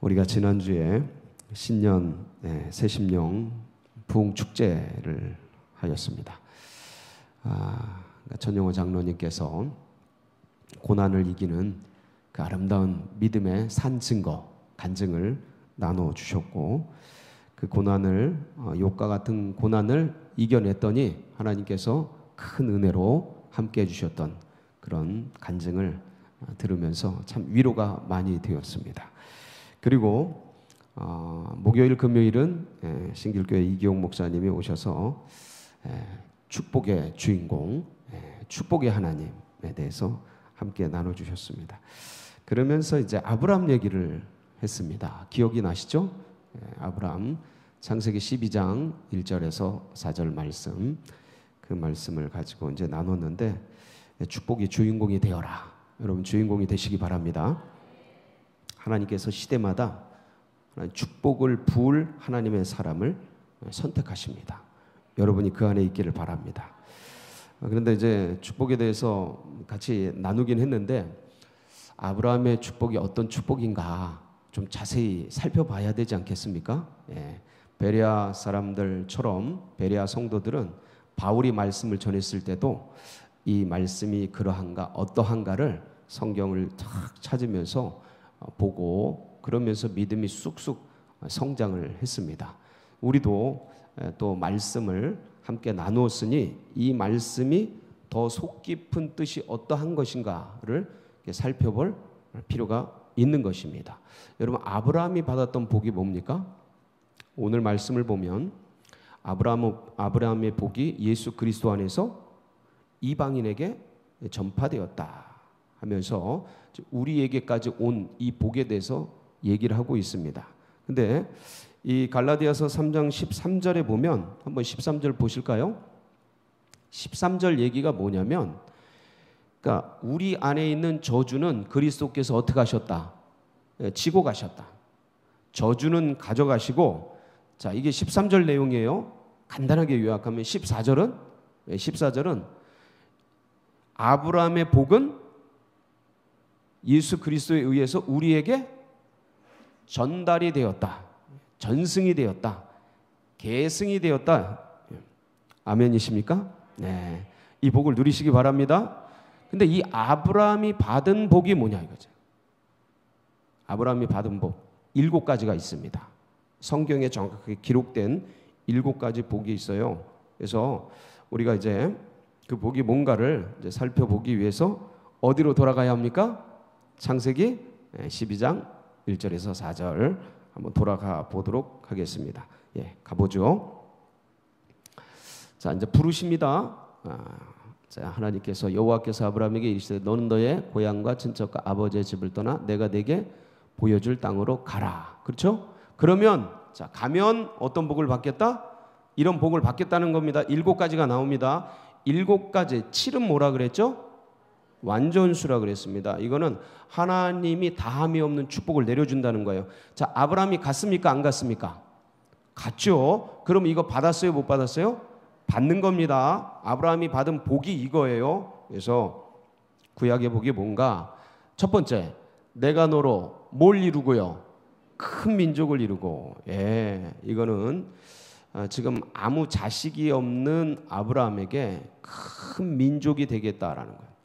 우리가 지난주에 신년 새심령 부흥축제를 하였습니다. 전영호 장로님께서 고난을 이기는 그 아름다운 믿음의 산 증거, 간증을 나눠주셨고, 그 고난을, 욕과 같은 고난을 이겨냈더니 하나님께서 큰 은혜로 함께 해주셨던 그런 간증을 들으면서 참 위로가 많이 되었습니다. 그리고 목요일, 금요일은 신길교회 이기용 목사님이 오셔서 축복의 주인공, 축복의 하나님에 대해서 함께 나눠주셨습니다. 그러면서 이제 아브라함 얘기를 했습니다. 기억이 나시죠? 아브라함 창세기 12장 1절에서 4절 말씀, 그 말씀을 가지고 이제 나눴는데, 축복의 주인공이 되어라. 여러분 주인공이 되시기 바랍니다. 하나님께서 시대마다 축복을 부을 하나님의 사람을 선택하십니다. 여러분이 그 안에 있기를 바랍니다. 그런데 이제 축복에 대해서 같이 나누긴 했는데, 아브라함의 축복이 어떤 축복인가 좀 자세히 살펴봐야 되지 않겠습니까? 베레아 사람들처럼 베레아 성도들은 바울이 말씀을 전했을 때도 이 말씀이 그러한가 어떠한가를 성경을 탁 찾으면서 보고, 그러면서 믿음이 쑥쑥 성장을 했습니다. 우리도 또 말씀을 함께 나누었으니 이 말씀이 더 속 깊은 뜻이 어떠한 것인가를 살펴볼 필요가 있는 것입니다. 여러분, 아브라함이 받았던 복이 뭡니까? 오늘 말씀을 보면 아브라함의 복이 예수 그리스도 안에서 이방인에게 전파되었다 하면서 우리에게까지 온 이 복에 대해서 얘기를 하고 있습니다. 근데 이 갈라디아서 3장 13절에 보면, 한번 13절 보실까요? 13절 얘기가 뭐냐면, 그러니까 우리 안에 있는 저주는 그리스도께서 어떻게 하셨다? 지고 가셨다. 저주는 가져가시고, 자, 이게 13절 내용이에요. 간단하게 요약하면 14절은 아브라함의 복은 예수 그리스도에 의해서 우리에게 전달이 되었다. 전승이 되었다. 계승이 되었다. 아멘이십니까? 네. 이 복을 누리시기 바랍니다. 근데 이 아브라함이 받은 복이 뭐냐 이거죠. 아브라함이 받은 복 7가지가 있습니다. 성경에 정확하게 기록된 7가지 복이 있어요. 그래서 우리가 이제 그 복이 뭔가를 이제 살펴보기 위해서 어디로 돌아가야 합니까? 창세기 12장 1절에서 4절 한번 돌아가 보도록 하겠습니다. 가보죠. 자, 이제 부르십니다. 자, 하나님께서 여호와께서 아브라함에게 이르시되 너는 너의 고향과 친척과 아버지의 집을 떠나 내가 네게 보여줄 땅으로 가라. 그렇죠? 그러면 자, 가면 어떤 복을 받겠다? 이런 복을 받겠다는 겁니다. 7가지가 나옵니다. 7가지, 7은 뭐라 그랬죠? 완전수라 그랬습니다. 이거는 하나님이 다함이 없는 축복을 내려준다는 거예요. 자, 아브라함이 갔습니까? 안 갔습니까? 갔죠. 그럼 이거 받았어요? 못 받았어요? 받는 겁니다. 아브라함이 받은 복이 이거예요. 그래서 구약의 복이 뭔가? 첫 번째, 내가 너로 뭘 이루고요? 큰 민족을 이루고. 이거는 지금 아무 자식이 없는 아브라함에게 큰 민족이 되겠다라는 거예요.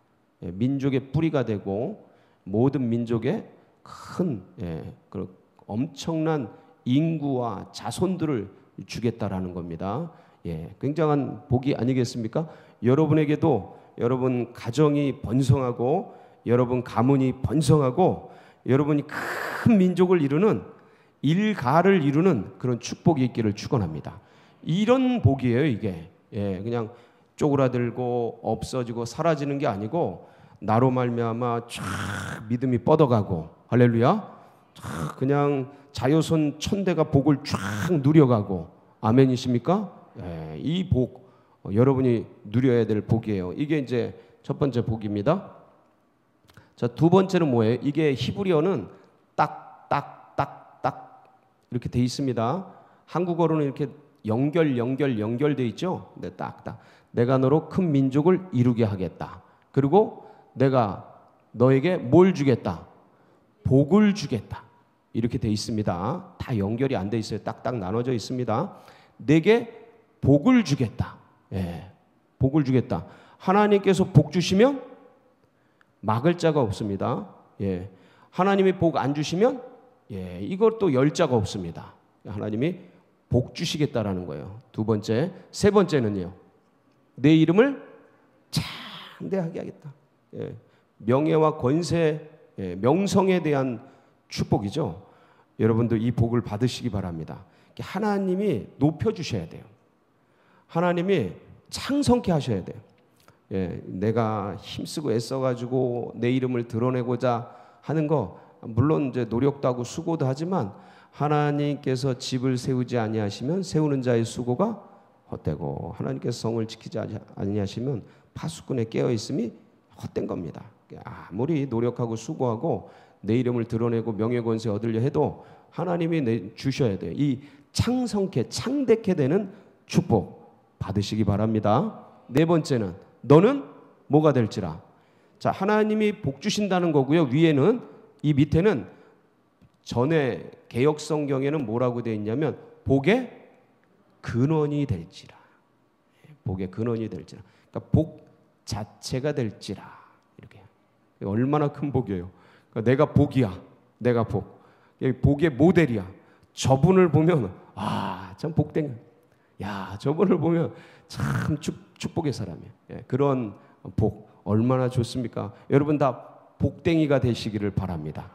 민족의 뿌리가 되고 모든 민족의 큰 엄청난 인구와 자손들을 주겠다라는 겁니다. 굉장한 복이 아니겠습니까? 여러분에게도 여러분 가정이 번성하고 여러분 가문이 번성하고 여러분이 큰 민족을 이루는 일가를 이루는 그런 축복이 있기를 축원합니다. 이런 복이에요. 이게 그냥 쪼그라들고 없어지고 사라지는 게 아니고 나로 말미암아 쫙 믿음이 뻗어가고, 할렐루야, 그냥 자손 천대가 복을 쫙 누려가고. 아멘이십니까? 이 복 여러분이 누려야 될 복이에요. 이게 이제 첫 번째 복입니다. 자, 두 번째는 뭐예요? 이게 히브리어는 딱 이렇게 돼 있습니다. 한국어로는 이렇게 연결돼 있죠. 네, 딱. 내가 너로 큰 민족을 이루게 하겠다. 그리고 내가 너에게 뭘 주겠다? 복을 주겠다. 이렇게 돼 있습니다. 다 연결이 안 돼 있어요. 딱딱 나눠져 있습니다. 내게 복을 주겠다. 예, 복을 주겠다. 하나님께서 복 주시면 막을 자가 없습니다. 예, 하나님이 복 안 주시면 이것도 열 자가 없습니다. 하나님이 복 주시겠다라는 거예요. 두 번째, 세 번째는요. 내 이름을 창대하게 하겠다. 예, 명예와 권세, 명성에 대한 축복이죠. 여러분도 이 복을 받으시기 바랍니다. 하나님이 높여주셔야 돼요. 하나님이 창성케 하셔야 돼요. 예, 내가 힘쓰고 애써가지고 내 이름을 드러내고자 하는 거, 물론 이제 노력도 하고 수고도 하지만 하나님께서 집을 세우지 아니하시면 세우는 자의 수고가 헛되고 하나님께서 성을 지키지 아니하시면 파수꾼에 깨어 있음이 헛된 겁니다. 아무리 노력하고 수고하고 내 이름을 드러내고 명예권세 얻으려 해도 하나님이 주셔야 돼요. 이 창성케 창대케 되는 축복 받으시기 바랍니다. 네 번째는 너는 뭐가 될지라. 자, 하나님이 복 주신다는 거고요. 위에는, 이 밑에는 전에 개역 성경에는 뭐라고 되어 있냐면 복의 근원이 될지라. 복의 근원이 될지라. 그러니까 복 자체가 될지라. 이렇게. 얼마나 큰 복이에요. 그러니까 내가 복이야. 내가 복. 복의 모델이야. 저분을 보면 참 복된. 야, 저분을 보면 참 축복의 사람이에요. 예, 그런 복 얼마나 좋습니까? 여러분 다 복댕이가 되시기를 바랍니다.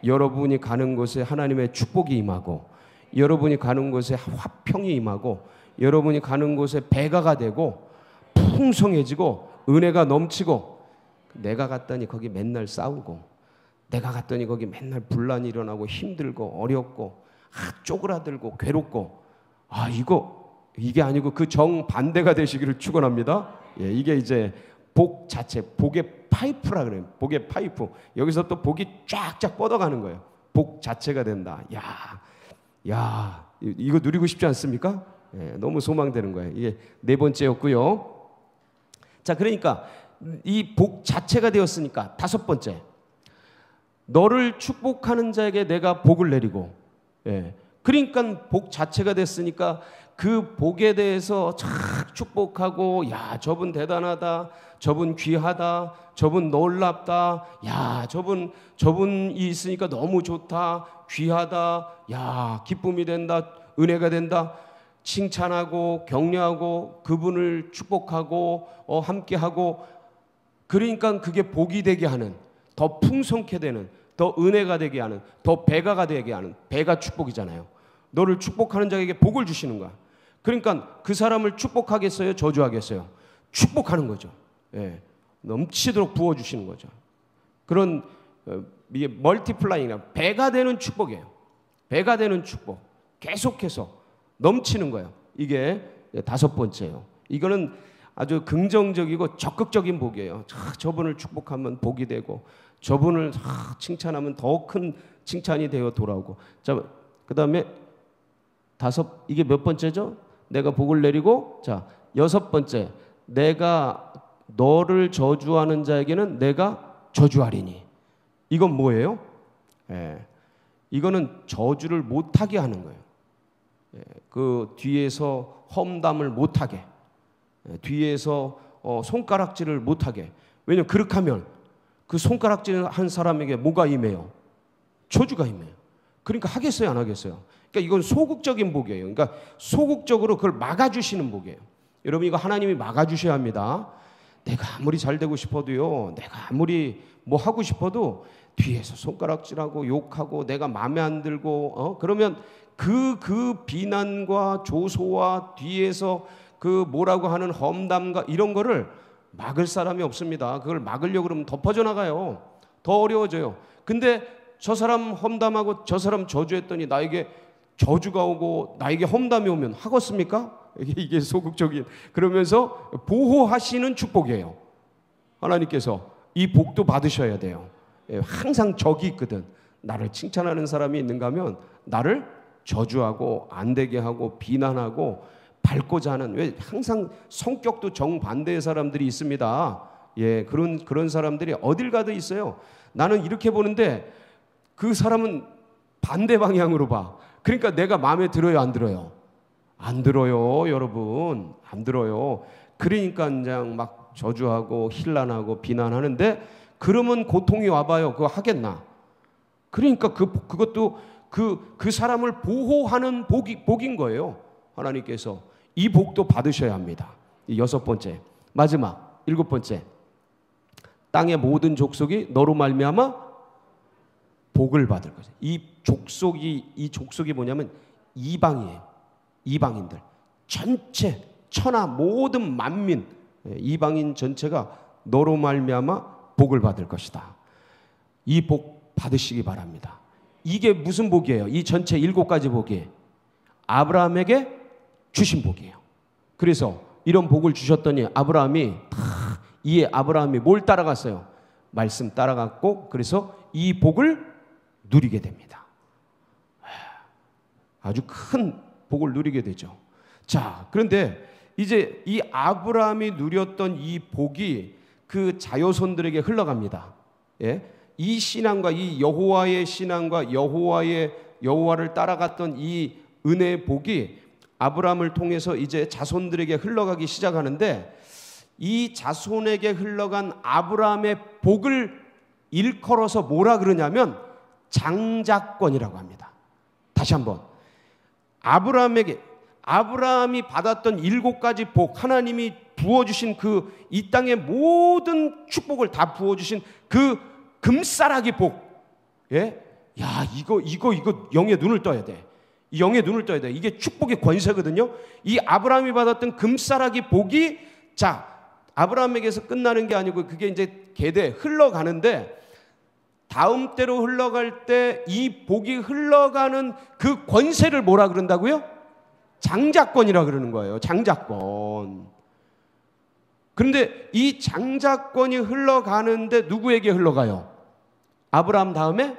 여러분이 가는 곳에 하나님의 축복이 임하고, 여러분이 가는 곳에 화평이 임하고, 여러분이 가는 곳에 배가가 되고 풍성해지고 은혜가 넘치고, 내가 갔더니 거기 맨날 싸우고, 내가 갔더니 거기 맨날 분란이 일어나고 힘들고 어렵고 쪼그라들고 괴롭고, 이게 아니고 그 정반대가 되시기를 축원합니다. 예, 이게 이제 복 자체, 복의 파이프라 그래요. 복의 파이프. 여기서 또 복이 쫙쫙 뻗어가는 거예요. 복 자체가 된다. 야, 이거 누리고 싶지 않습니까? 예, 너무 소망되는 거예요. 이게 네 번째였고요. 자, 그러니까 이 복 자체가 되었으니까 다섯 번째, 너를 축복하는 자에게 내가 복을 내리고, 그러니까 복 자체가 됐으니까 그 복에 대해서 착 축복하고, 야, 저분 대단하다, 저분 귀하다, 저분 놀랍다, 야, 저분이 있으니까 너무 좋다, 귀하다, 야, 기쁨이 된다, 은혜가 된다, 칭찬하고 격려하고 그분을 축복하고 함께하고, 그러니까 그게 복이 되게 하는, 더 풍성케 되는, 더 은혜가 되게 하는, 더 배가가 되게 하는, 배가 축복이잖아요. 너를 축복하는 자에게 복을 주시는 거야. 그러니까 그 사람을 축복하겠어요? 저주하겠어요? 축복하는 거죠. 예, 넘치도록 부어주시는 거죠. 그런 이게 멀티플라잉이나 배가 되는 축복이에요. 배가 되는 축복. 계속해서 넘치는 거예요. 이게 다섯 번째예요. 이거는 아주 긍정적이고 적극적인 복이에요. 저분을 축복하면 복이 되고, 저분을 칭찬하면 더 큰 칭찬이 되어 돌아오고. 자, 그 다음에 이게 몇 번째죠? 내가 복을 내리고, 자, 여섯 번째, 내가 너를 저주하는 자에게는 내가 저주하리니. 이건 뭐예요? 이거는 저주를 못하게 하는 거예요. 그 뒤에서 험담을 못하게, 뒤에서 손가락질을 못하게. 왜냐하면 그렇게 하면 그 손가락질 한 사람에게 뭐가 임해요? 저주가 임해요. 그러니까 하겠어요, 안 하겠어요? 그러니까 이건 소극적인 복이에요. 그러니까 소극적으로 그걸 막아주시는 복이에요. 여러분, 이거 하나님이 막아주셔야 합니다. 내가 아무리 잘 되고 싶어도요, 내가 아무리 뭐 하고 싶어도 뒤에서 손가락질하고 욕하고 내가 마음에 안 들고 그러면 그 비난과 조소와 뒤에서 그 뭐라고 하는 험담과 이런 거를 막을 사람이 없습니다. 그걸 막으려고 그러면 더 퍼져나가요. 더 어려워져요. 근데 저 사람 험담하고 저 사람 저주했더니 나에게 저주가 오고 나에게 험담이 오면 하겠습니까? 이게 소극적인, 그러면서 보호하시는 축복이에요. 하나님께서 이 복도 받으셔야 돼요. 항상 적이 있거든. 나를 칭찬하는 사람이 있는가 하면 나를 저주하고 안 되게 하고 비난하고 밟고자 하는, 왜 항상 성격도 정반대의 사람들이 있습니다. 예, 그런 사람들이 어딜 가도 있어요. 나는 이렇게 보는데 그 사람은 반대 방향으로 봐. 그러니까 내가 마음에 들어요, 안 들어요? 안 들어요, 여러분. 안 들어요. 그러니까 그냥 막 저주하고 힐난하고 비난하는데, 그러면 고통이 와봐요. 그거 하겠나? 그러니까 그것도 그 사람을 보호하는 복인 거예요. 하나님께서 이 복도 받으셔야 합니다. 이 6번째, 마지막 7번째, 땅의 모든 족속이 너로 말미암아 복을 받을 거죠. 이 족속이 뭐냐면 이방이에요. 이방인들 전체, 천하 모든 만민, 이방인 전체가 너로 말미암아 복을 받을 것이다. 이 복 받으시기 바랍니다. 이게 무슨 복이에요? 이 전체 7가지 복이 아브라함에게 주신 복이에요. 그래서 이런 복을 주셨더니 아브라함이 뭘 따라갔어요? 말씀 따라갔고, 그래서 이 복을 누리게 됩니다. 아주 큰 복을 누리게 되죠. 자, 그런데 이제 이 아브라함이 누렸던 이 복이 그 자손들에게 흘러갑니다. 예? 이 신앙과 이 여호와의 신앙과 여호와를 따라갔던 이 은혜의 복이 아브라함을 통해서 이제 자손들에게 흘러가기 시작하는데, 이 자손에게 흘러간 아브라함의 복을 일컬어서 뭐라 그러냐면 장자권이라고 합니다. 다시 한번, 아브라함이 받았던 7가지 복, 하나님이 부어주신 이 땅의 모든 축복을 다 부어주신 그 금싸라기 복. 예? 야, 이거 영의 눈을 떠야 돼. 영의 눈을 떠야 돼. 이게 축복의 권세거든요. 이 아브라함이 받았던 금싸라기 복이, 자, 아브라함에게서 끝나는 게 아니고 그게 이제 계대 흘러가는데, 다음 때로 흘러갈 때 이 복이 흘러가는 그 권세를 뭐라 그런다고요? 장자권이라 그러는 거예요. 장자권. 그런데 이 장자권이 흘러가는데 누구에게 흘러가요? 아브라함 다음에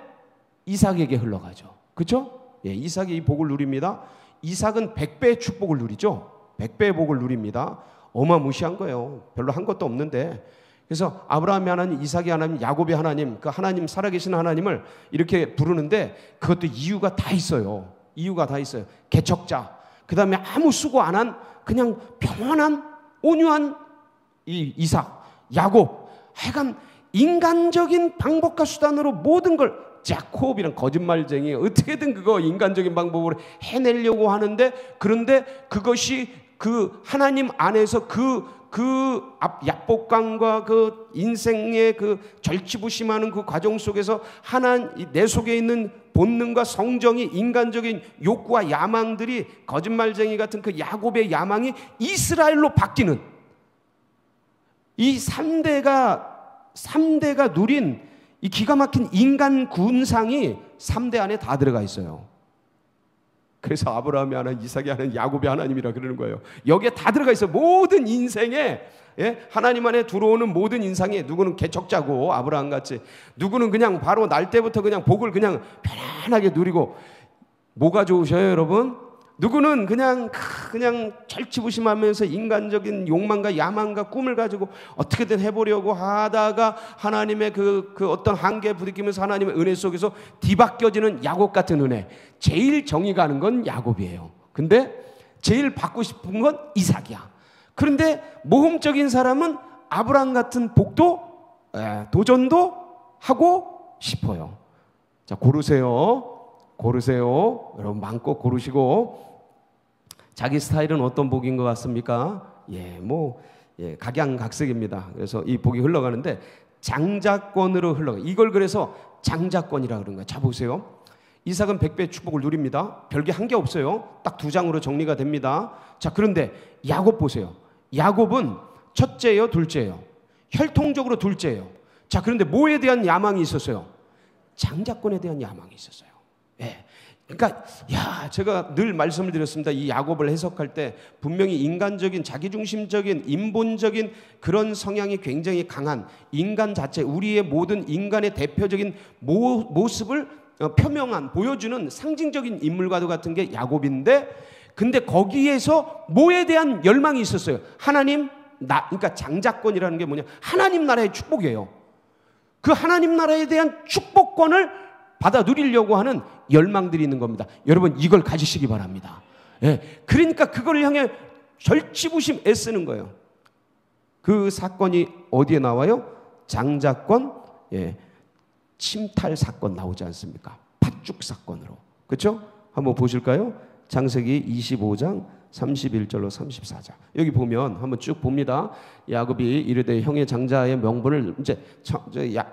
이삭에게 흘러가죠. 그렇죠? 예, 이삭이 이 복을 누립니다. 이삭은 100배의 축복을 누리죠. 100배의 복을 누립니다. 어마무시한 거예요. 별로 한 것도 없는데. 그래서 아브라함의 하나님, 이삭의 하나님, 야곱의 하나님, 그 하나님, 살아계신 하나님을 이렇게 부르는데, 그것도 이유가 다 있어요. 이유가 다 있어요. 개척자, 그 다음에 아무 수고 안 한 그냥 평온한 온유한 이 이삭, 야곱, 하여간 인간적인 방법과 수단으로 모든 걸, 야콥이란 거짓말쟁이, 어떻게든 그거 인간적인 방법으로 해내려고 하는데, 그런데 그것이 그 하나님 안에서 그 약복강과 그 인생의 그 절치부심하는 그 과정 속에서 내 속에 있는 본능과 성정이, 인간적인 욕구와 야망들이, 거짓말쟁이 같은 그 야곱의 야망이 이스라엘로 바뀌는, 이 3대가 누린 이 기가 막힌 인간 군상이 3대 안에 다 들어가 있어요. 그래서 아브라함의 하나님, 이삭의 하나님, 야곱의 하나님이라 그러는 거예요. 여기에 다 들어가 있어요. 모든 인생에, 예? 하나님 안에 들어오는 모든 인상에, 누구는 개척자고 아브라함같이, 누구는 그냥 바로 날 때부터 그냥 복을 그냥 편안하게 누리고. 뭐가 좋으셔요, 여러분? 누구는 그냥 절치부심하면서 인간적인 욕망과 야망과 꿈을 가지고 어떻게든 해보려고 하다가 하나님의 그 어떤 한계에 부딪히면서 하나님의 은혜 속에서 뒤바뀌어지는 야곱 같은 은혜. 제일 정이 가는 건 야곱이에요. 근데 제일 받고 싶은 건 이삭이야. 그런데 모험적인 사람은 아브라함 같은 복도, 도전도 하고 싶어요. 자, 고르세요. 여러분 마음껏 고르시고. 자기 스타일은 어떤 복인 것 같습니까? 각양각색입니다. 그래서 이 복이 흘러가는데 장자권으로 흘러가. 이걸 그래서 장자권이라 그러는 거예요. 자, 보세요. 이삭은 100배의 축복을 누립니다. 별게 한 게 없어요. 딱 2장으로 정리가 됩니다. 자, 그런데 야곱 보세요. 야곱은 첫째예요, 둘째예요? 혈통적으로 둘째예요. 자, 그런데 뭐에 대한 야망이 있었어요? 장자권에 대한 야망이 있었어요. 예. 그러니까 제가 늘 말씀을 드렸습니다. 이 야곱을 해석할 때 분명히 인간적인, 자기중심적인, 인본적인 그런 성향이 굉장히 강한 인간 자체, 우리의 모든 인간의 대표적인 모습을 보여주는 상징적인 인물과도 같은 게 야곱인데, 근데 거기에서 뭐에 대한 열망이 있었어요? 그러니까 장자권이라는 게 뭐냐? 하나님 나라의 축복이에요. 그 하나님 나라에 대한 축복권을 받아 누리려고 하는 열망들이 있는 겁니다. 여러분 이걸 가지시기 바랍니다. 예, 그러니까 그걸 향해 절치부심 애쓰는 거예요. 그 사건이 어디에 나와요? 장자권 침탈 사건 나오지 않습니까? 팥죽 사건으로. 그렇죠? 한번 보실까요? 창세기 25장 31절로 34장. 여기 보면 한번 쭉 봅니다. 야곱이 이르되 형의 장자의 명분을 이제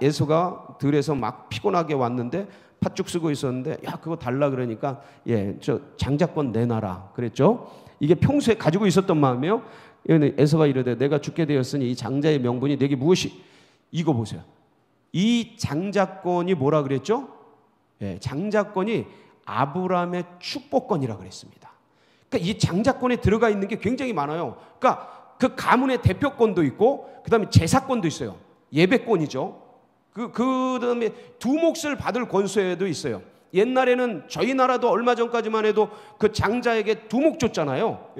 에서가 들에서 막 피곤하게 왔는데 팥죽 쓰고 있었는데 야 그거 달라 그러니까 저 장자권 내놔라 그랬죠. 이게 평소에 가지고 있었던 마음이에요. 에서가 이르되 내가 죽게 되었으니 이 장자의 명분이 내게 무엇이? 이거 보세요. 이 장자권이 뭐라 그랬죠? 장자권이 아브라함의 축복권이라 그랬습니다. 그러니까 이 장자권에 들어가 있는 게 굉장히 많아요. 그러니까 그 가문의 대표권도 있고 그다음에 제사권도 있어요. 예배권이죠. 그다음에 두 몫을 받을 권세도 있어요. 옛날에는 저희 나라도 얼마 전까지만 해도 그 장자에게 두 몫 줬잖아요.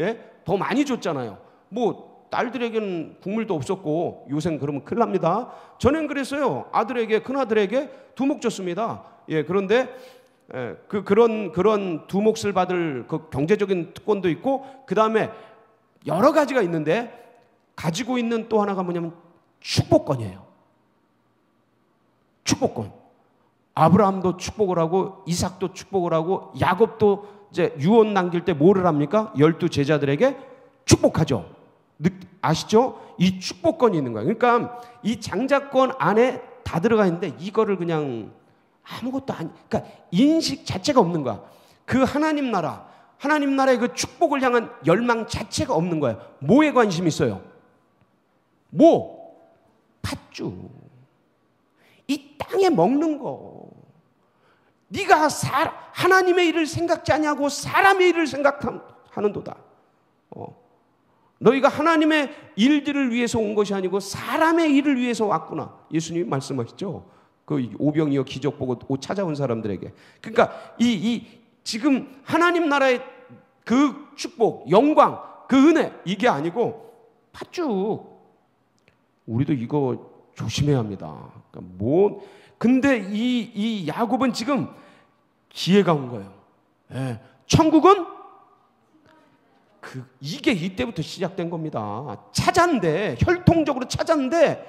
더 많이 줬잖아요. 뭐 딸들에게는 국물도 없었고 요새는 그러면 큰일 납니다. 전엔 그랬어요. 아들에게 큰아들에게 두 몫 줬습니다. 그런데 그런 두 몫을 받을 그 경제적인 특권도 있고 그 다음에 여러 가지가 있는데 가지고 있는 또 하나가 뭐냐면 축복권이에요. 축복권. 아브라함도 축복을 하고 이삭도 축복을 하고 야곱도 이제 유언 남길 때 뭐를 합니까? 12 제자들에게 축복하죠. 아시죠? 이 축복권이 있는 거예요. 그러니까 이 장자권 안에 다 들어가 있는데 이거를 그냥 아무것도 아니, 그러니까 인식 자체가 없는 거야. 그 하나님 나라의 그 축복을 향한 열망 자체가 없는 거예요. 뭐에 관심이 있어요? 팥죽. 이 땅에 먹는 거. 네가 하나님의 일을 생각지 아니하고 사람의 일을 생각하는도다. 너희가 하나님의 일들을 위해서 온 것이 아니고 사람의 일을 위해서 왔구나. 예수님이 말씀하시죠. 그 오병이어 기적 보고 찾아온 사람들에게. 그러니까 지금 하나님 나라의 그 축복, 영광, 그 은혜 이게 아니고 팥죽. 우리도 이거 조심해야 합니다. 그러니까 근데 이 야곱은 지금 기회가 온 거예요. 천국은 이게 이때부터 시작된 겁니다. 찾았는데 혈통적으로 찾았는데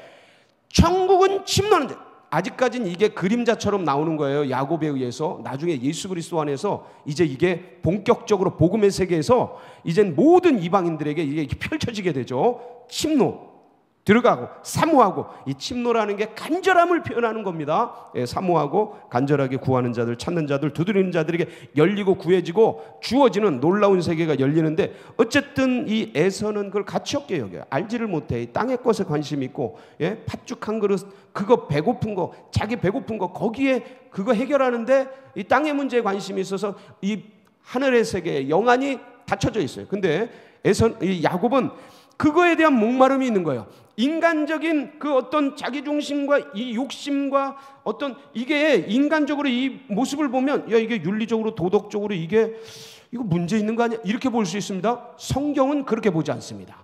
천국은 침노하는데 아직까지는 이게 그림자처럼 나오는 거예요. 야곱에 의해서. 나중에 예수 그리스도 안에서 이제 이게 본격적으로 복음의 세계에서 이젠 모든 이방인들에게 이게 펼쳐지게 되죠. 침노 들어가고 사모하고, 이 침노라는 게 간절함을 표현하는 겁니다. 사모하고 간절하게 구하는 자들, 찾는 자들, 두드리는 자들에게 열리고 구해지고 주어지는 놀라운 세계가 열리는데, 어쨌든 이 에서는 그걸 가치 없게 여겨요. 알지를 못해. 이 땅의 것에 관심이 있고, 팥죽 한 그릇, 그거 배고픈 거, 자기 배고픈 거, 거기에 그거 해결하는데 이 땅의 문제에 관심이 있어서 이 하늘의 세계에 영안이 닫혀져 있어요. 근데 이 야곱은 그거에 대한 목마름이 있는 거예요. 인간적인 그 어떤 자기중심과 이 욕심과 어떤 이게 인간적으로 이 모습을 보면, 야, 이게 윤리적으로 도덕적으로 이거 문제 있는 거 아니야? 이렇게 볼 수 있습니다. 성경은 그렇게 보지 않습니다.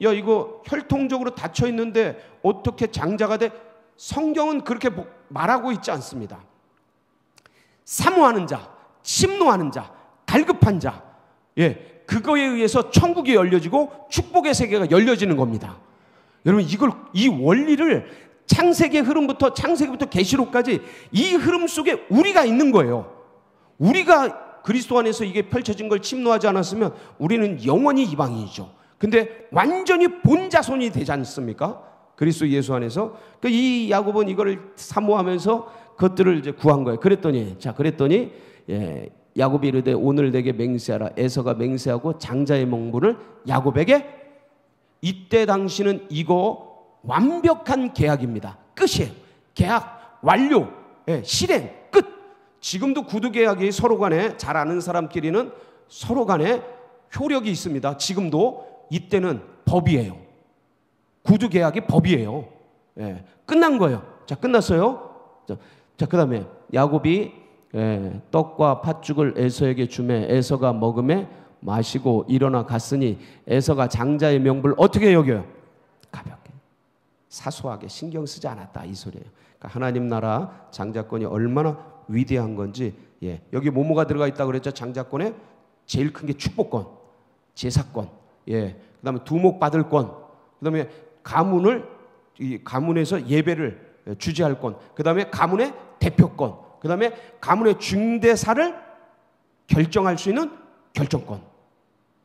야, 이거 혈통적으로 닫혀 있는데 어떻게 장자가 돼? 성경은 그렇게 말하고 있지 않습니다. 사모하는 자, 침노하는 자, 갈급한 자, 그거에 의해서 천국이 열려지고 축복의 세계가 열려지는 겁니다. 여러분, 이 원리를 창세기부터 계시록까지 이 흐름 속에 우리가 있는 거예요. 우리가 그리스도 안에서 이게 펼쳐진 걸 침노하지 않았으면 우리는 영원히 이방인이죠. 근데 완전히 본자손이 되지 않습니까? 그리스도 예수 안에서. 이 야곱은 이거를 사모하면서 그것들을 이제 구한 거예요. 그랬더니 야곱이 이르되 오늘 내게 맹세하라. 에서가 맹세하고 장자의 몽부를 야곱에게. 이때 당시는 이거 완벽한 계약입니다. 끝이에요. 계약 완료, 실행 끝. 지금도 구두 계약이 서로 간에 잘 아는 사람끼리는 서로 간에 효력이 있습니다. 지금도. 이때는 법이에요. 구두 계약이 법이에요. 끝난 거예요. 자, 끝났어요. 자, 그 다음에 야곱이 떡과 팥죽을 에서에게 주매 에서가 먹음에 마시고 일어나 갔으니 에서가 장자의 명분을 어떻게 여겨요? 가볍게, 사소하게 신경 쓰지 않았다, 이 소리예요. 그러니까 하나님 나라 장자권이 얼마나 위대한 건지. 예, 여기 뭐뭐가 들어가 있다고 그랬죠? 장자권에 제일 큰 게 축복권, 제사권, 예, 그다음에 두목 받을 권, 그다음에 이 가문에서 예배를 주재할 권, 그다음에 가문의 대표권, 그다음에 가문의 중대사를 결정할 수 있는 결정권.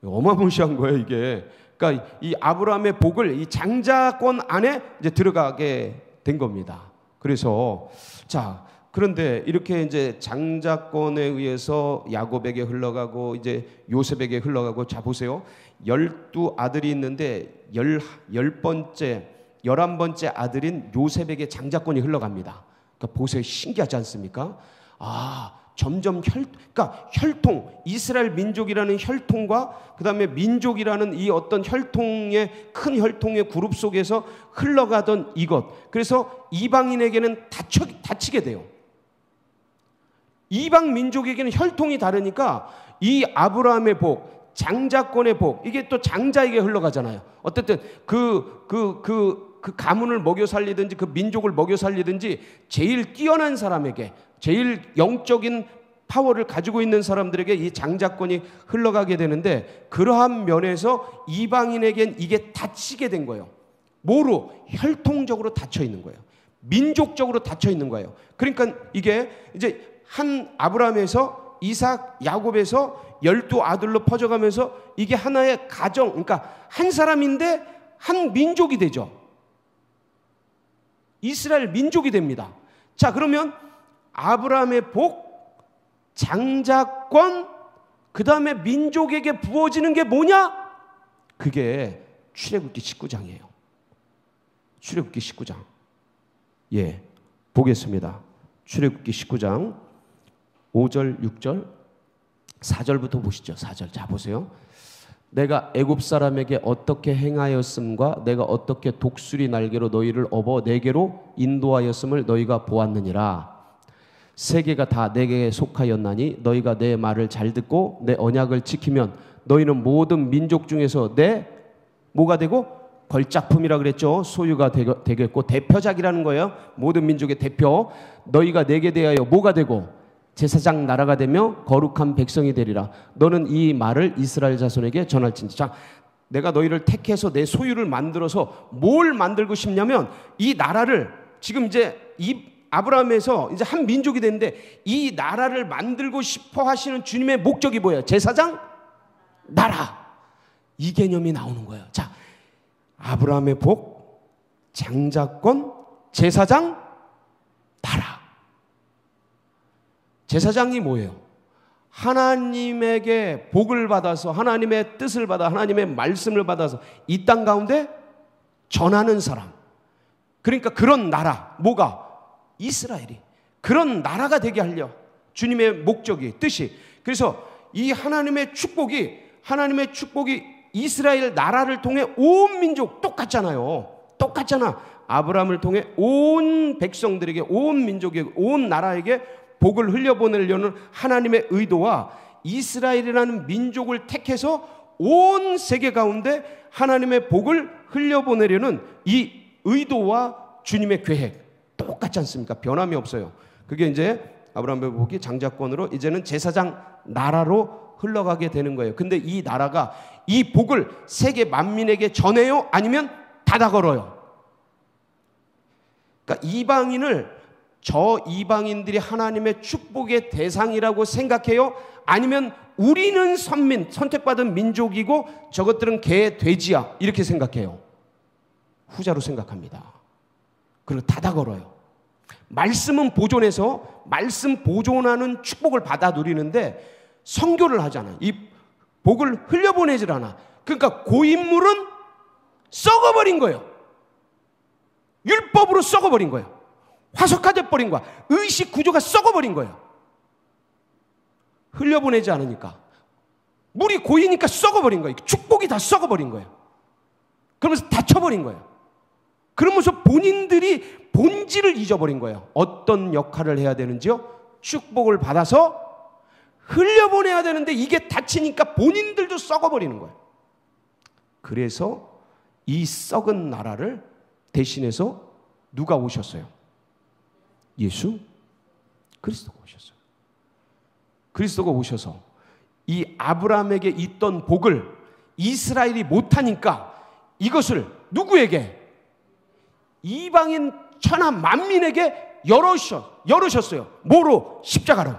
어마무시한 거예요, 이게. 그러니까 이 아브라함의 복을 이 장자권 안에 이제 들어가게 된 겁니다. 그래서 자, 그런데 이렇게 이제 장자권에 의해서 야곱에게 흘러가고 이제 요셉에게 흘러가고, 자 보세요. 12아들이 있는데 11번째 아들인 요셉에게 장자권이 흘러갑니다. 그러니까 보세요. 신기하지 않습니까? 아, 점점 그러니까 혈통, 이스라엘 민족이라는 혈통과 그다음에 민족이라는 이 어떤 혈통의 큰 혈통의 그룹 속에서 흘러가던 이것. 그래서 이방인에게는 다치게 돼요. 이방 민족에게는 혈통이 다르니까 이 아브라함의 복, 장자권의 복, 이게 또 장자에게 흘러가잖아요. 어쨌든 그 가문을 먹여 살리든지 그 민족을 먹여 살리든지 제일 뛰어난 사람에게, 제일 영적인 파워를 가지고 있는 사람들에게 이 장자권이 흘러가게 되는데, 그러한 면에서 이방인에겐 이게 닫히게 된 거예요. 뭐로? 혈통적으로 닫혀 있는 거예요. 민족적으로 닫혀 있는 거예요. 그러니까 이게 이제 한 아브라함에서 이삭, 야곱에서 12아들로 퍼져가면서 이게 하나의 가정, 그러니까 한 사람인데 한 민족이 되죠. 이스라엘 민족이 됩니다. 자, 그러면 아브라함의 복, 장자권, 그 다음에 민족에게 부어지는 게 뭐냐? 그게 출애굽기 19장이에요. 출애굽기 19장. 예, 보겠습니다. 출애굽기 19장 5절, 6절, 4절부터 보시죠. 4절. 자, 보세요. 내가 애굽 사람에게 어떻게 행하였음과 내가 어떻게 독수리 날개로 너희를 업어 내게로 인도하였음을 너희가 보았느니라. 세계가 다 내게 속하였나니 너희가 내 말을 잘 듣고 내 언약을 지키면 너희는 모든 민족 중에서 내 뭐가 되고? 걸작품이라 그랬죠. 소유가 되겠고 대표작이라는 거예요. 모든 민족의 대표. 너희가 내게 대하여 뭐가 되고? 제사장 나라가 되며 거룩한 백성이 되리라. 너는 이 말을 이스라엘 자손에게 전할진지. 자, 내가 너희를 택해서 내 소유를 만들어서 뭘 만들고 싶냐면, 이 나라를 지금 이제 이 아브라함에서 이제 한 민족이 됐는데 이 나라를 만들고 싶어 하시는 주님의 목적이 뭐예요? 제사장 나라. 이 개념이 나오는 거예요. 자, 아브라함의 복, 장자권, 제사장 나라. 제사장이 뭐예요? 하나님에게 복을 받아서, 하나님의 뜻을 받아, 하나님의 말씀을 받아서 이 땅 가운데 전하는 사람. 그러니까 그런 나라, 뭐가? 이스라엘이 그런 나라가 되게 하려 주님의 목적이, 뜻이. 그래서 이 하나님의 축복이 이스라엘 나라를 통해 온 민족, 똑같잖아요. 똑같잖아. 아브라함을 통해 온 백성들에게, 온 민족에게, 온 나라에게 복을 흘려보내려는 하나님의 의도와 이스라엘이라는 민족을 택해서 온 세계 가운데 하나님의 복을 흘려보내려는 이 의도와 주님의 계획 똑같지 않습니까? 변함이 없어요. 그게 이제 아브라함의 복이 장자권으로 이제는 제사장 나라로 흘러가게 되는 거예요. 근데 이 나라가 이 복을 세계 만민에게 전해요? 아니면 닫아 걸어요? 그러니까 저 이방인들이 하나님의 축복의 대상이라고 생각해요? 아니면 우리는 선택받은 민족이고 저것들은 개, 돼지야, 이렇게 생각해요? 후자로 생각합니다. 그리고 닫아 걸어요. 말씀은 보존해서 말씀 보존하는 축복을 받아 누리는데 선교를 하잖아요. 이 복을 흘려보내질 않아. 그러니까 고인물은 썩어버린 거예요. 율법으로 썩어버린 거예요. 화석화돼 버린 거야. 의식 구조가 썩어버린 거예요. 흘려보내지 않으니까. 물이 고이니까 썩어버린 거예요. 축복이 다 썩어버린 거예요. 그러면서 닫혀버린 거예요. 그러면서 본인들이 본질을 잊어버린 거예요. 어떤 역할을 해야 되는지요? 축복을 받아서 흘려보내야 되는데 이게 닫히니까 본인들도 썩어버리는 거예요. 그래서 이 썩은 나라를 대신해서 누가 오셨어요? 예수? 그리스도가 오셨어요. 그리스도가 오셔서 이 아브라함에게 있던 복을 이스라엘이 못하니까 이것을 누구에게? 이방인 천하 만민에게 열으셨어요. 뭐로? 십자가로.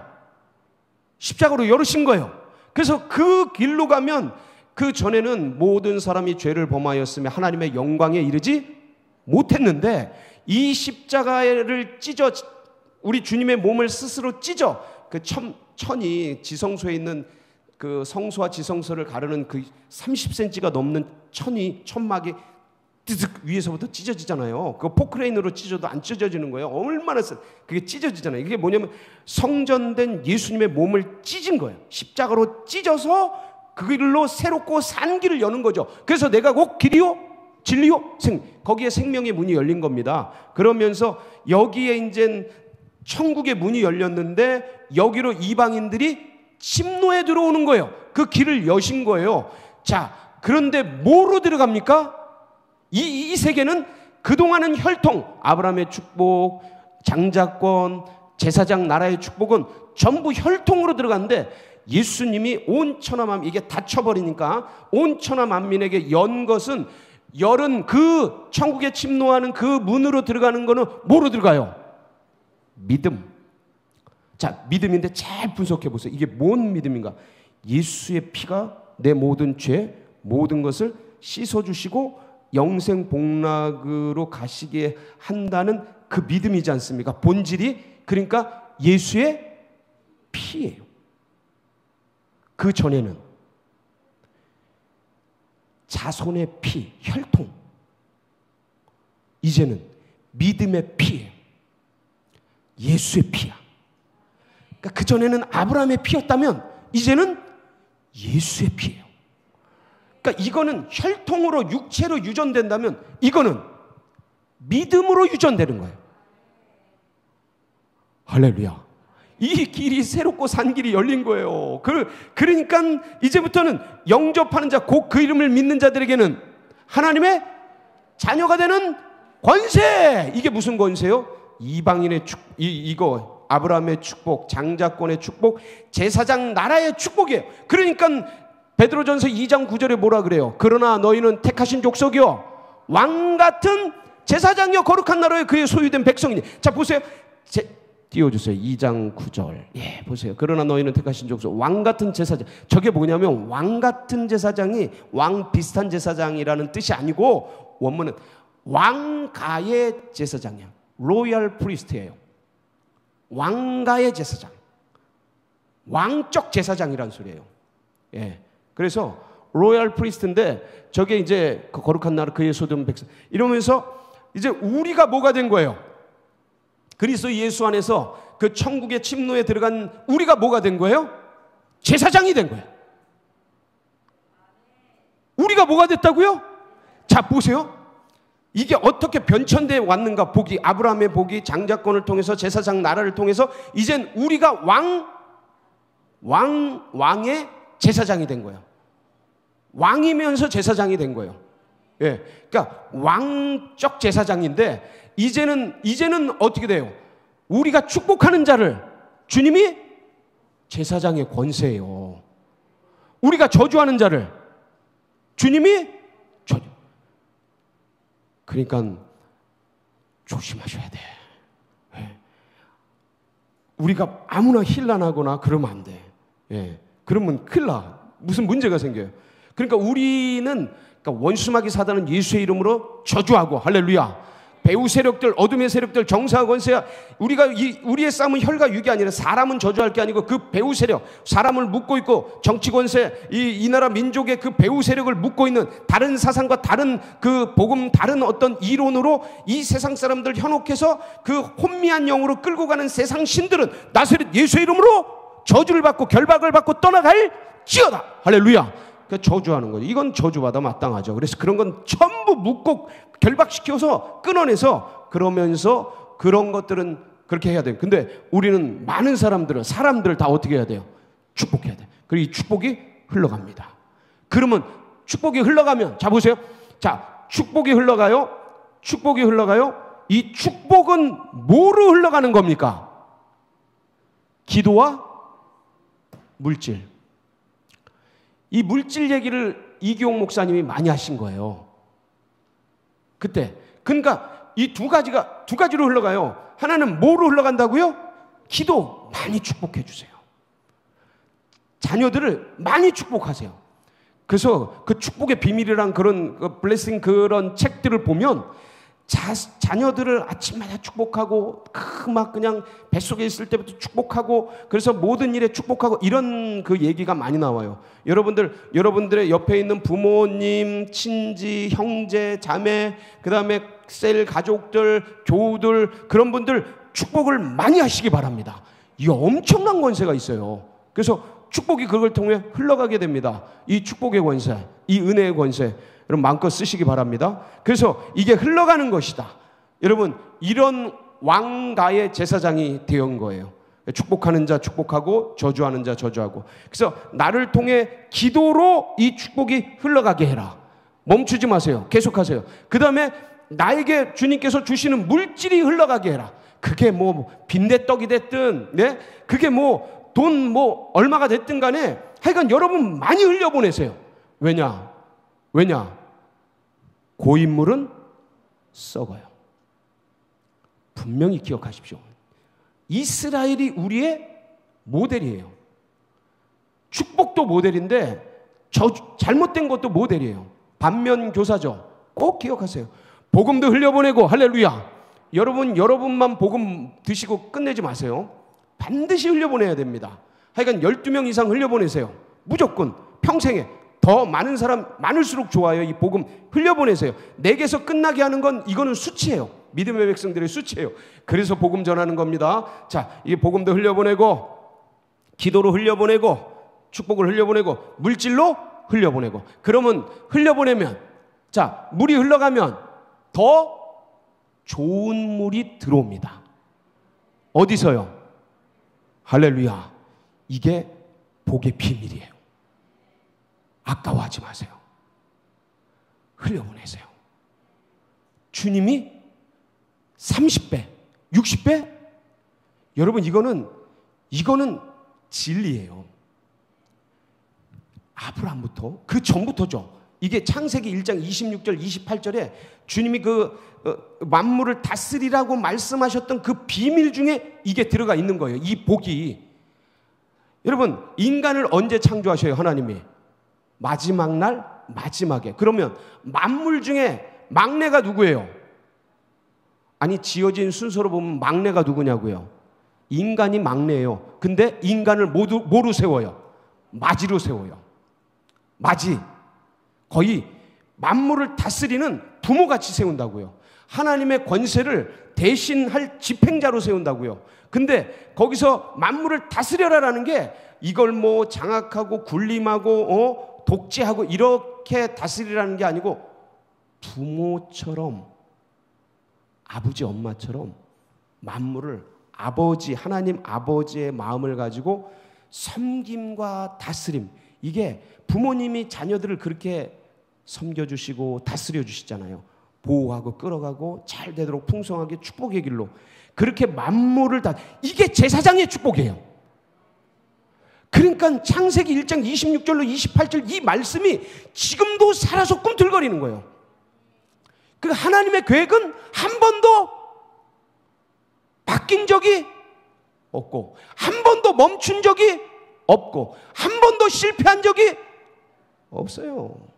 십자가로 열으신 거예요. 그래서 그 길로 가면 그 전에는 모든 사람이 죄를 범하였으며 하나님의 영광에 이르지 못했는데 이 십자가를 찢어 우리 주님의 몸을 스스로 찢어 그 천이 지성소에 있는 그 성소와 지성소를 가르는 그 30cm가 넘는 천막이 드득 위에서부터 찢어지잖아요. 그거 포크레인으로 찢어도 안 찢어지는 거예요. 얼마나 그게 찢어지잖아요. 이게 뭐냐면 성전된 예수님의 몸을 찢은 거예요. 십자가로 찢어서 그 길로 새롭고 산 길을 여는 거죠. 그래서 내가 곧 길이요 진리요 거기에 생명의 문이 열린 겁니다. 그러면서 여기에 이제 천국의 문이 열렸는데 여기로 이방인들이 침노에 들어오는 거예요. 그 길을 여신 거예요. 자, 그런데 뭐로 들어갑니까? 이 세계는 그동안은 혈통, 아브라함의 축복, 장자권, 제사장 나라의 축복은 전부 혈통으로 들어갔는데 예수님이 온 천하 만민, 이게 닫혀버리니까 온 천하 만민에게 열은 그 천국에 침노하는 그 문으로 들어가는 거는 뭐로 들어가요? 믿음. 자, 믿음인데 잘 분석해 보세요. 이게 뭔 믿음인가? 예수의 피가 내 모든 죄, 모든 것을 씻어주시고 영생 복락으로 가시게 한다는 그 믿음이지 않습니까? 본질이 그러니까 예수의 피예요. 그 전에는 자손의 피, 혈통. 이제는 믿음의 피예요. 예수의 피야. 그러니까 그 전에는 아브라함의 피였다면 이제는 예수의 피예요. 그러니까 이거는 혈통으로 육체로 유전된다면 이거는 믿음으로 유전되는 거예요. 할렐루야. 이 길이 새롭고 산 길이 열린 거예요. 그러니까 이제부터는 영접하는 자, 곧 그 이름을 믿는 자들에게는 하나님의 자녀가 되는 권세. 이게 무슨 권세요? 이방인의 이거 아브라함의 축복, 장자권의 축복, 제사장 나라의 축복이에요. 그러니까 베드로전서 2장 9절에 뭐라 그래요? 그러나 너희는 택하신 족속이요 왕같은 제사장이요 거룩한 나라에 그의 소유된 백성이니. 자, 보세요. 띄워주세요. 2장 9절. 예, 보세요. 그러나 너희는 택하신 족속, 왕같은 제사장. 저게 뭐냐면 왕같은 제사장이 왕 비슷한 제사장이라는 뜻이 아니고 원문은 왕가의 제사장이야. 로얄 프리스트예요. 왕가의 제사장. 왕적 제사장이라는 소리예요. 예. 그래서 로얄 프리스트인데 저게 이제 그 거룩한 나라 그의 소유된 백성. 이러면서 이제 우리가 뭐가 된 거예요? 그리스도 예수 안에서 그 천국의 침노에 들어간 우리가 뭐가 된 거예요? 제사장이 된 거예요. 우리가 뭐가 됐다고요? 자, 보세요. 이게 어떻게 변천되어 왔는가? 복이, 아브라함의 복이 장자권을 통해서 제사장 나라를 통해서 이젠 우리가 왕의 제사장이 된 거예요. 왕이면서 제사장이 된 거예요. 예. 그러니까 왕적 제사장인데 이제는 어떻게 돼요? 우리가 축복하는 자를 주님이 제사장의 권세예요. 우리가 저주하는 자를 주님이 저주. 그러니까 조심하셔야 돼. 예. 우리가 아무나 힐난하거나 그러면 안 돼. 예. 그러면 큰일 나. 무슨 문제가 생겨요. 그러니까 우리는 원수마귀 사단은 예수의 이름으로 저주하고, 할렐루야. 배후 세력들, 어둠의 세력들, 정사와 권세야. 우리의 싸움은 혈과 육이 아니라 사람은 저주할 게 아니고 그 배후 세력, 사람을 묶고 있고 정치 권세, 이 나라 민족의 그 배후 세력을 묶고 있는 다른 사상과 다른 그 복음, 다른 어떤 이론으로 이 세상 사람들 현혹해서 그 혼미한 영으로 끌고 가는 세상 신들은 나사렛 예수의 이름으로 저주를 받고 결박을 받고 떠나갈지어다. 할렐루야. 저주하는 거죠. 이건 저주받아 마땅하죠. 그래서 그런 건 전부 묶고 결박시켜서 끊어내서 그러면서 그런 것들은 그렇게 해야 돼요. 근데 우리는 많은 사람들 다 어떻게 해야 돼요? 축복해야 돼요. 그리고 이 축복이 흘러갑니다. 그러면 축복이 흘러가면, 자 보세요. 자, 축복이 흘러가요. 이 축복은 뭐로 흘러가는 겁니까? 기도와 물질. 이 물질 얘기를 이기용 목사님이 많이 하신 거예요. 그때. 그러니까 이 두 가지로 흘러가요. 하나는 뭐로 흘러간다고요? 기도 많이 축복해 주세요. 자녀들을 많이 축복하세요. 그래서 그 축복의 비밀이란 그런 블레싱 그런 책들을 보면 자녀들을 아침마다 축복하고 막 그냥 뱃속에 있을 때부터 축복하고 그래서 모든 일에 축복하고 이런 그 얘기가 많이 나와요. 여러분들의 옆에 있는 부모님, 친지, 형제, 자매, 그 다음에 셀 가족들, 교우들 그런 분들 축복을 많이 하시기 바랍니다. 이 엄청난 권세가 있어요. 그래서 축복이 그걸 통해 흘러가게 됩니다. 이 축복의 권세, 이 은혜의 권세 여러분 마음껏 쓰시기 바랍니다. 그래서 이게 흘러가는 것이다. 여러분 이런 왕가의 제사장이 되온 거예요. 축복하는 자 축복하고 저주하는 자 저주하고. 그래서 나를 통해 기도로 이 축복이 흘러가게 해라. 멈추지 마세요. 계속하세요. 그 다음에 나에게 주님께서 주시는 물질이 흘러가게 해라. 그게 뭐 빈대떡이 됐든 네? 그게 뭐 돈 뭐 얼마가 됐든 간에 하여간 여러분 많이 흘려보내세요. 왜냐? 고인물은 썩어요. 분명히 기억하십시오. 이스라엘이 우리의 모델이에요. 축복도 모델인데 잘못된 것도 모델이에요. 반면 교사죠. 꼭 기억하세요. 복음도 흘려보내고 할렐루야. 여러분만 복음 드시고 끝내지 마세요. 반드시 흘려보내야 됩니다. 하여간 12명 이상 흘려보내세요. 무조건 평생에. 더 많은 사람 많을수록 좋아요. 이 복음 흘려보내세요. 내게서 끝나게 하는 건 이거는 수치예요. 믿음의 백성들의 수치예요. 그래서 복음 전하는 겁니다. 자, 이 복음도 흘려보내고 기도로 흘려보내고 축복을 흘려보내고 물질로 흘려보내고. 그러면 흘려보내면 자, 물이 흘러가면 더 좋은 물이 들어옵니다. 어디서요? 할렐루야. 이게 복의 비밀이에요. 아까워하지 마세요. 흘려보내세요. 주님이 30배, 60배? 여러분 이거는 진리예요. 아브라함부터 그 전부터죠. 이게 창세기 1장 26절 28절에 주님이 그 만물을 다스리라고 말씀하셨던 그 비밀 중에 이게 들어가 있는 거예요. 이 복이. 여러분 인간을 언제 창조하셔요? 하나님이 마지막 날 마지막에. 그러면 만물 중에 막내가 누구예요? 아니 지어진 순서로 보면 막내가 누구냐고요? 인간이 막내예요. 근데 인간을 뭐로 세워요? 마지로 세워요. 마지. 거의 만물을 다스리는 부모같이 세운다고요. 하나님의 권세를 대신할 집행자로 세운다고요. 근데 거기서 만물을 다스려라라는 게 이걸 뭐 장악하고 군림하고 독재하고 이렇게 다스리라는 게 아니고 부모처럼 아버지 엄마처럼 만물을 하나님 아버지의 마음을 가지고 섬김과 다스림. 이게 부모님이 자녀들을 그렇게 섬겨주시고 다스려주시잖아요. 보호하고 끌어가고 잘 되도록 풍성하게 축복의 길로 그렇게 만물을 이게 제사장의 축복이에요. 그러니까 창세기 1장 26절로 28절 이 말씀이 지금도 살아서 꿈틀거리는 거예요. 그 하나님의 계획은 한 번도 바뀐 적이 없고 한 번도 멈춘 적이 없고 한 번도 실패한 적이 없어요.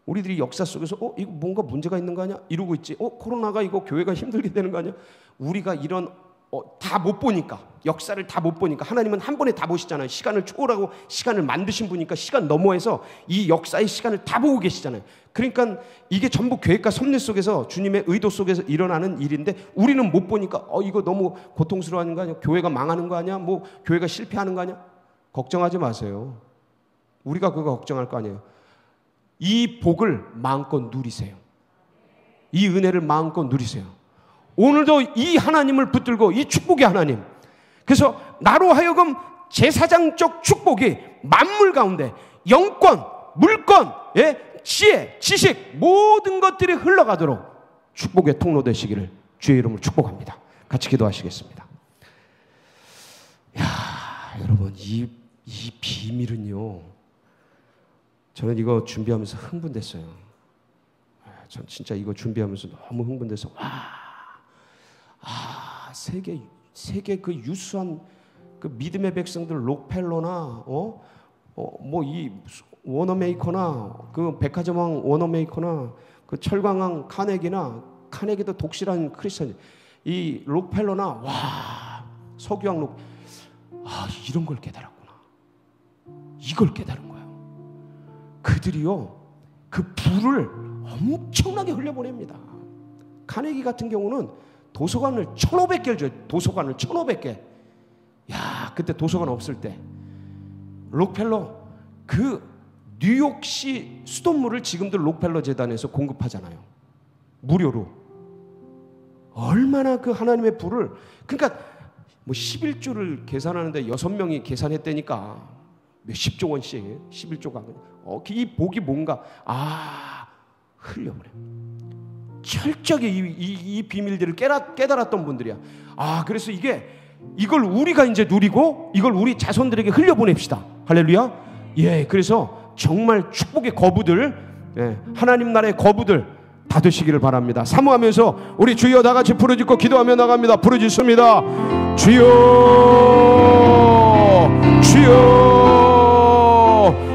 우리들이 역사 속에서 이거 뭔가 문제가 있는 거 아니야? 이러고 있지. 코로나가 이거 교회가 힘들게 되는 거 아니야? 우리가 이런 다 못 보니까 역사를 다 못 보니까 하나님은 한 번에 다 보시잖아요. 시간을 초월하고 시간을 만드신 분이니까 시간 너머에서 이 역사의 시간을 다 보고 계시잖아요. 그러니까 이게 전부 계획과 섭리 속에서 주님의 의도 속에서 일어나는 일인데 우리는 못 보니까 이거 너무 고통스러워하는 거 아니야? 교회가 망하는 거 아니야? 뭐 교회가 실패하는 거 아니야? 걱정하지 마세요. 우리가 그거 걱정할 거 아니에요. 이 복을 마음껏 누리세요. 이 은혜를 마음껏 누리세요. 오늘도 이 하나님을 붙들고 이 축복의 하나님. 그래서 나로 하여금 제사장적 축복이 만물 가운데 영권, 물권, 지혜, 지식 모든 것들이 흘러가도록 축복의 통로 되시기를 주의 이름으로 축복합니다. 같이 기도하시겠습니다. 야, 여러분 이 비밀은요. 저는 이거 준비하면서 흥분됐어요. 전 진짜 이거 준비하면서 너무 흥분돼서 세계 그 유수한 그 믿음의 백성들 록펠러나 뭐 이 워너메이커나 그 백화점왕 워너메이커나 그 철광왕 카네기도 독실한 크리스천 이 록펠러나 석유왕 이런 걸 깨달았구나. 이걸 깨달은 거예요. 그들이요 그 불을 엄청나게 흘려보냅니다. 카네기 같은 경우는 도서관을 1,500개를 줘요. 도서관을 1,500개. 야, 그때 도서관 없을 때 록펠러 그 뉴욕시 수돗물을 지금도 록펠러 재단에서 공급하잖아요. 무료로. 얼마나 그 하나님의 불을, 그러니까 뭐 11조를 계산하는데 6명이 계산했다니까 몇십조 원씩 11조가 이 복이 뭔가 흘려버려. 철저하게 이 비밀들을 깨달았던 분들이야. 그래서 이걸 우리가 이제 누리고 이걸 우리 자손들에게 흘려보냅시다. 할렐루야. 예, 그래서 정말 축복의 거부들, 하나님 나라의 거부들 다 되시기를 바랍니다. 사모하면서 우리 주여 다 같이 부르짖고 기도하며 나갑니다. 부르짖습니다. 주여, 주여.